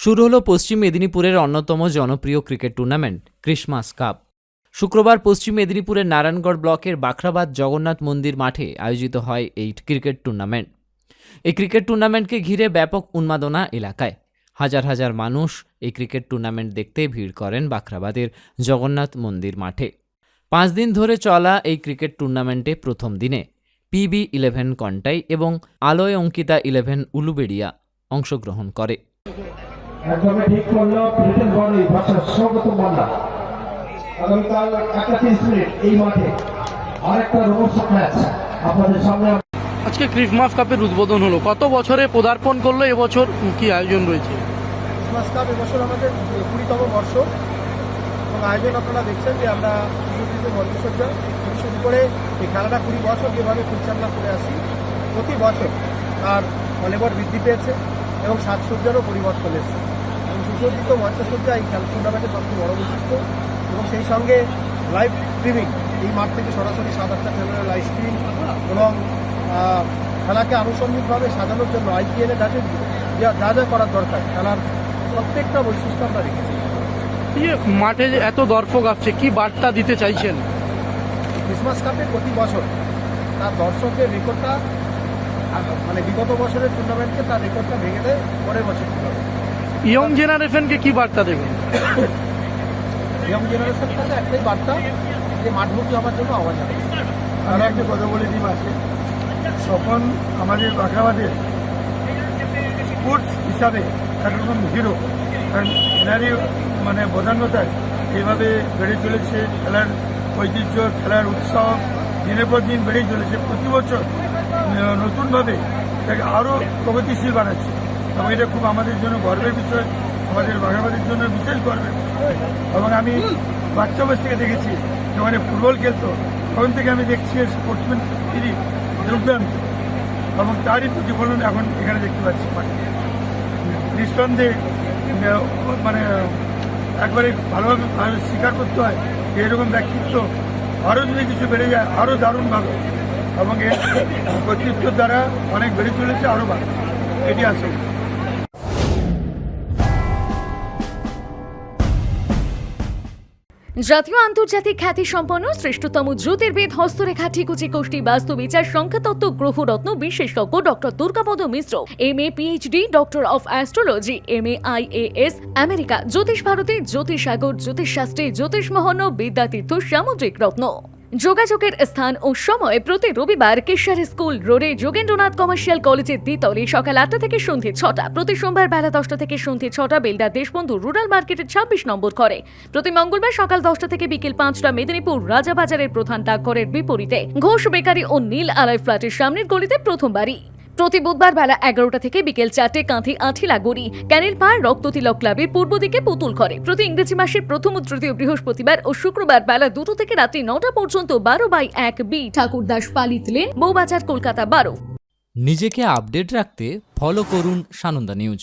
শুরু হলো পশ্চিম মেদিনীপুরের অন্যতম জনপ্রিয় ক্রিকেট টুর্নামেন্ট ক্রিসমাস কাপ। শুক্রবার পশ্চিম মেদিনীপুরের নারায়ণগড় ব্লকের বাখরাবাদ জগন্নাথ মন্দির মাঠে আয়োজিত হয় এই ক্রিকেট টুর্নামেন্ট। এই ক্রিকেট টুর্নামেন্টকে ঘিরে ব্যাপক উন্মাদনা এলাকায়। হাজার হাজার মানুষ এই ক্রিকেট টুর্নামেন্ট দেখতে ভিড় করেন বাখরাবাদের জগন্নাথ মন্দির মাঠে। 5 দিন ধরে চলা এই ক্রিকেট টুর্নামেন্টে প্রথম দিনে PB11 কন্টাই এবং আলোয় অঙ্কিতা 11 উলুবেড়িয়া অংশগ্রহণ করে। একদমই ঠিক করলো ব্রিটেন বডি ভার্সেস স্বাগত মান্না। আগামীকাল 31 মিনিট এই মাঠে আরেকটা রোমাঞ্চক ম্যাচ আপনাদের সামনে। আজকে ক্রিসমাস কাপের উদ্বোধন হলো, কত বছরে পদার্পণ করলো এবছর, কি আয়োজন রয়েছে? ক্রিসমাস কাপ এবছর আমাদের 20তম বর্ষ এবং আয়োজন আপনারা দেখছেন যে আমরা সুযোগিত মঞ্চসজ্জা থেকে শুরু করে এই খেলাটা 20 বছর যেভাবে পরিচালনা করে আসি, প্রতি বছর তার অনেকবার বৃদ্ধি পেয়েছে এবং সাজসজ্জারও পরিবর্তন এসেছে এবং সুসজ্জিত মঞ্চসজ্জা এই খেলা টুর্নামেন্টের সবচেয়ে বড় বৈশিষ্ট্য। এবং সেই সঙ্গে লাইভ স্ট্রিমিং, এই মাঠ থেকে সরাসরি 7-8টা চ্যানেলের লাইভ স্ট্রিম এবং খেলাকে আনুষঙ্গিকভাবে সাজানোর জন্য IPL-এ যা যা করার দরকার খেলার প্রত্যেকটা বৈশিষ্ট্য আমরা রেখেছি। মাঠে যে এত দর্শক আসছে, কি বার্তা দিতে চাইছেন? ক্রিসমাস কাপে প্রতি বছর তার দর্শকের রেকর্ডটা, মানে বিগত বছরের টুর্নামেন্টকে তার রেকর্ডটা ভেঙে দেয় পরের বছর টুর্নামেন্ট। ইয়ং জেনারেশনকে কি বার্তা দেবেন? ইয়ং জেনারেশনের কাছে একটাই বার্তা যে মাঠমুখী হওয়ার জন্য আহ্বান জানাই। আমি একটা কথা বলে দিই, মাসে স্বপন আমাদের বাখরাবাদের স্পোর্টস হিসাবে একরকম হিরো, কারণ এনারই মানে প্রধানতায় এইভাবে বেড়ে চলেছে খেলার ঐতিহ্য, খেলার উৎসাহ দিনের পর দিন বেড়েই চলেছে। প্রতি বছর নতুনভাবে এটাকে আরও প্রগতিশীল বানাচ্ছে এবং এটা খুব আমাদের জন্য গর্বের বিষয়, আমাদের বাখরাবাদের জন্য বিশেষ গর্বের বিষয়। এবং আমি বাচ্চা বয়স থেকে দেখেছি যখন ফুটবল খেলতো, তখন থেকে আমি দেখছি স্পোর্টসম্যান স্পিরিট দুর্দান্ত এবং তারই প্রতিফলন এখন এখানে দেখতে পাচ্ছি। নিঃসন্দেহে মানে একবারে ভালোভাবে স্বীকার করতে হয় যে এরকম ব্যক্তিত্ব আরও যদি কিছু বেড়ে যায় আরও দারুণভাবে, এবং এর কর্তৃত্বের দ্বারা অনেক বেড়ে চলেছে, আরও ভালো এটি আসে। জাতীয় আন্তর্জাতিক খ্যাতি সম্পন্ন শ্রেষ্ঠতম জ্যোতির্বিদ, হস্তরেখা, ঠিকুচি, কোষ্ঠী, বাস্তু বিচার, সংখ্যাতত্ত্ব, গ্রহরত্ন বিশেষজ্ঞ doctor Durgapada Mishra, MA PhD, doctor of astrology, MA IAS, America, জ্যোতিষ ভারতী, জ্যোতিষ সাগর, জ্যোতিষশাস্ত্রী, জ্যোতিষ মহন্ন, বিদ্যাতীর্থ, সামুদ্রিক রত্ন। যোগাযোগের স্থান ও সময় প্রতি রবিবার কেশার স্কুল রোডে যোগেন্দ্রনাথ কমার্শিয়াল কলেজের দ্বিতলে সকাল 8টা থেকে সন্ধ্যে 6টা, প্রতি সোমবার বেলা 10টা থেকে সন্ধ্যে 6টা বেলদা দেশবন্ধু রুরাল মার্কেটের 26 নম্বর ঘরে, প্রতি মঙ্গলবার সকাল 10টা থেকে বিকেল 5টা মেদিনীপুর রাজাবাজারের প্রধান ডাকঘরের বিপরীতে ঘোষ বেকারি ও নীল আলয় ফ্ল্যাটের সামনের গলিতে প্রথম বাড়ি, প্রতি বুধবার বেলা 11টা থেকে বিকেল 4টে কাঁথি আঠিলাগুড়ি ক্যানেল পাড় রক্ততিলক ক্লাবের পূর্ব দিকে পুতুল ঘরে, প্রতি ইংরেজি মাসের প্রথম ও তৃতীয় বৃহস্পতিবার ও শুক্রবার বেলা 2টো থেকে রাত্রি 9টা পর্যন্ত 12/1 বি ঠাকুরদাস পালিত লেন, বউবাজার, কলকাতা 12। নিজেকে আপডেট রাখতে ফলো করুন সানন্দা নিউজ।